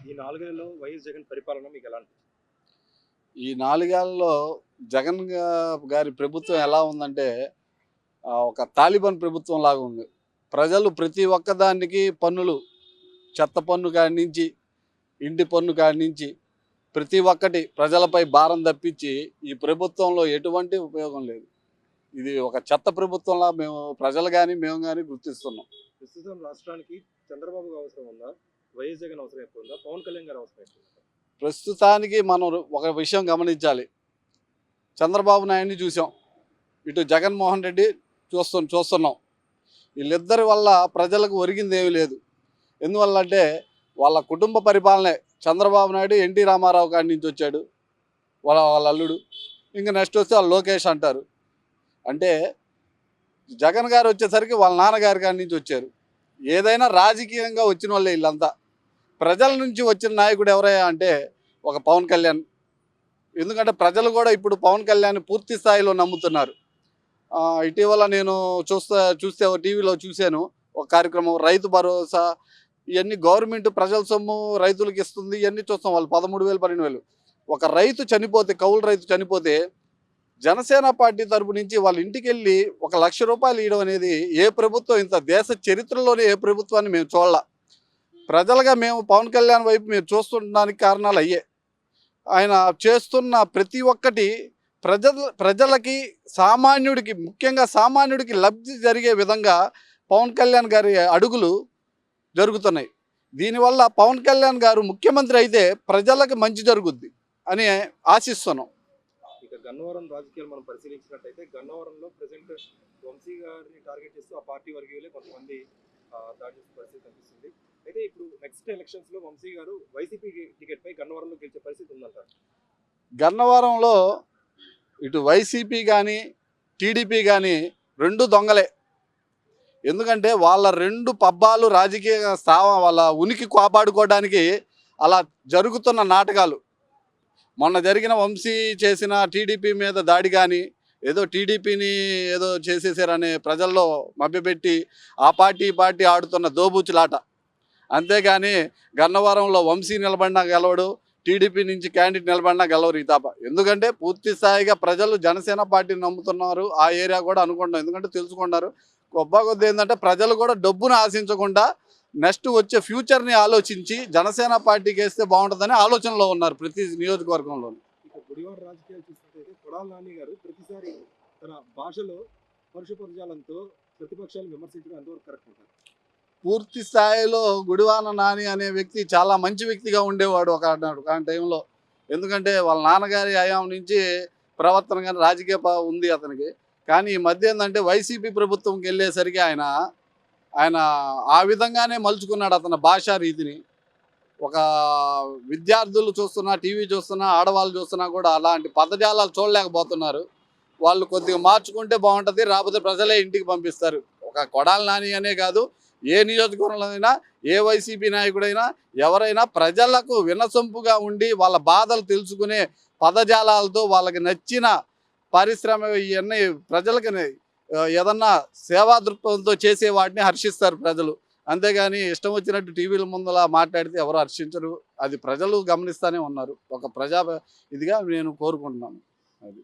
ఈ 4 ఏళ్లలో వైఎస్ జగన్ పరిపాలన మీకు ఎలా అనిపించింది? ఈ 4 ఏళ్లలో జగన్ గారి ప్రభుత్వం ఎలా ఉందంటే ఒక తాలిబాన్ ప్రభుత్వం లాగా ఉంది. ప్రజలు ప్రతి ఒక్కదానికి పన్నులు, చెత్త పన్ను కాడి నుంచి, ఇంటి పన్ను కాడి నుంచి ప్రతి ఒక్కటి ప్రజలపై భారం తప్పించి ఈ ప్రభుత్వంలో ఎటువంటి ఉపయోగం లేదు. ఇది ఒక చెత్త ప్రభుత్వంలా ప్రజలు కానీ మేము కానీ గుర్తిస్తున్నాం. ప్రస్తుతం రాష్ట్రానికి చంద్రబాబు అవసరం ఉందా? వైఎస్ జగన్ అవసరం ఎక్కువ ఉందా? పవన్ కళ్యాణ్ గారు అవసరం ఎక్కువ ఉందా? ప్రస్తుతానికి మనం ఒక విషయం గమనించాలి. చంద్రబాబు నాయుడిని చూసాం, ఇటు జగన్మోహన్ రెడ్డి చూస్తున్నాం. వీళ్ళిద్దరి వల్ల ప్రజలకు ఒరిగింది ఏమీ లేదు. ఎందువల్ల అంటే వాళ్ళ కుటుంబ పరిపాలనే. చంద్రబాబు నాయుడు ఎన్టీ రామారావు కాడి నుంచి వచ్చాడు, వాళ్ళ అల్లుడు. ఇంకా నెక్స్ట్ వస్తే వాళ్ళు లోకేష్ అంటారు. అంటే జగన్ గారు వచ్చేసరికి వాళ్ళ నాన్నగారి కాడి నుంచి వచ్చారు. ఏదైనా రాజకీయంగా వచ్చిన వాళ్ళే వీళ్ళంతా. ప్రజల నుంచి వచ్చిన నాయకుడు ఎవరయ్యా అంటే ఒక పవన్ కళ్యాణ్. ఎందుకంటే ప్రజలు కూడా ఇప్పుడు పవన్ కళ్యాణ్ పూర్తి స్థాయిలో నమ్ముతున్నారు. ఇటీవల నేను చూస్తే టీవీలో చూశాను ఒక కార్యక్రమం, రైతు భరోసా, ఇవన్నీ గవర్నమెంట్ ప్రజల సొమ్ము రైతులకు ఇస్తుంది. ఇవన్నీ చూస్తాం. వాళ్ళు 13,000 12,000. ఒక రైతు చనిపోతే, కౌలు రైతు చనిపోతే జనసేన పార్టీ తరపు నుంచి వాళ్ళ ఇంటికి వెళ్ళి 1,00,000 రూపాయలు ఇవ్వడం అనేది ఏ ప్రభుత్వం, ఇంత దేశ చరిత్రలోనే ఏ ప్రభుత్వాన్ని మేము చూడాల. ప్రజలుగా మేము పవన్ కళ్యాణ్ వైపు మేము చూస్తుండడానికి కారణాలు అయ్యే. ఆయన చేస్తున్న ప్రతి ఒక్కటి ప్రజలకి, సామాన్యుడికి, ముఖ్యంగా సామాన్యుడికి లబ్ధి జరిగే విధంగా పవన్ కళ్యాణ్ గారి అడుగులు జరుగుతున్నాయి. దీనివల్ల పవన్ కళ్యాణ్ గారు ముఖ్యమంత్రి అయితే ప్రజలకు మంచి జరుగుద్ది అని ఆశిస్తున్నాం. ఇక గన్నవరం రాజకీయాలు మనం పరిశీలించినట్టయితే గన్నవరంలో ప్రెసిడెంట్ వంశీ గారిని టార్గెట్ చేస్తూ ఆ పార్టీ వర్గీయులే కొంతమంది దాడి చేసే పరిస్థితి కనిపిస్తుంది. అయితే ఇప్పుడు నెక్స్ట్ ఎలక్షన్స్ లో వంశీ గారు వైసీపీ టికెట్ పై గన్నవరంలో గెలిచే పరిస్థితి ఉందంటారు. గన్నవరంలో ఇటు వైసీపీ కానీ టీడీపీ కానీ రెండు దొంగలే. ఎందుకంటే వాళ్ళ రెండు పబ్బాలు రాజకీయ వాళ్ళ ఉనికి కాపాడుకోవడానికి అలా జరుగుతున్న నాటకాలు. మొన్న జరిగిన వంశీ చేసిన టీడీపీ మీద దాడి కానీ, ఏదో టీడీపీని ఏదో చేసేసారనే ప్రజల్లో మభ్యపెట్టి ఆ పార్టీ ఆడుతున్న దోబూచులాట. అంతేగాని గన్నవరంలో వంశీ నిలబడినా గెలవడు, టీడీపీ నుంచి క్యాండిడేట్ నిలబడినా గెలవరు ఈ తాప. ఎందుకంటే పూర్తి స్థాయిగా ప్రజలు జనసేన పార్టీని నమ్ముతున్నారు. ఆ ఏరియా కూడా అనుకుంటున్నారు. ఎందుకంటే తెలుసుకున్నారు. కొద్ది ఏంటంటే ప్రజలు కూడా డబ్బును ఆశించకుండా నెక్స్ట్ వచ్చే ఫ్యూచర్ని ఆలోచించి జనసేన పార్టీకి వేస్తే బాగుంటుందని ఆలోచనలో ఉన్నారు ప్రతి నియోజకవర్గంలో. ఇక గుడివాడ రాజకీయాలు చూసినట్టయితే కొడాల నాని గారు ప్రతిసారి తన భాషలో పరుష పదజాలంతో ప్రతిపక్షాలను విమర్శించడం ఎంతవరకు కరెక్ట్ ఉంటారు? పూర్తి స్థాయిలో గుడివాన నాని అనే వ్యక్తి చాలా మంచి వ్యక్తిగా ఉండేవాడు ఒక టైంలో. ఎందుకంటే వాళ్ళ నాన్నగారి హయాం నుంచి ప్రవర్తన కానీ రాజకీయ ఉంది అతనికి. కానీ ఈ మధ్య ఏంటంటే వైసీపీ ప్రభుత్వంకి వెళ్ళేసరికి ఆయన ఆ విధంగానే మలుచుకున్నాడు అతని భాషా రీతిని. ఒక విద్యార్థులు చూస్తున్నా, టీవీ చూస్తున్నా, ఆడవాళ్ళు చూస్తున్నా కూడా అలాంటి పదజాలాలు చూడలేకపోతున్నారు. వాళ్ళు కొద్దిగా మార్చుకుంటే బాగుంటుంది, రాకపోతే ప్రజలే ఇంటికి పంపిస్తారు. ఒక కొడాల నాని అనే కాదు, ఏ నియోజకవర్గంలో అయినా, ఏ వైసీపీ నాయకుడైనా, ఎవరైనా ప్రజలకు వినసొంపుగా ఉండి వాళ్ళ బాధలు తెలుసుకునే పదజాలాలతో వాళ్ళకి నచ్చిన పారిశ్రామిక ఇవన్నీ ప్రజలకి ఏదన్నా సేవా దృక్పథంతో చేసే వాటిని హర్షిస్తారు ప్రజలు. అంతేగాని ఇష్టం వచ్చినట్టు టీవీల ముందులా మాట్లాడితే ఎవరు హర్షించరు. అది ప్రజలు గమనిస్తూనే ఉన్నారు. ఒక ప్రజా ఇదిగా నేను కోరుకుంటున్నాను. అది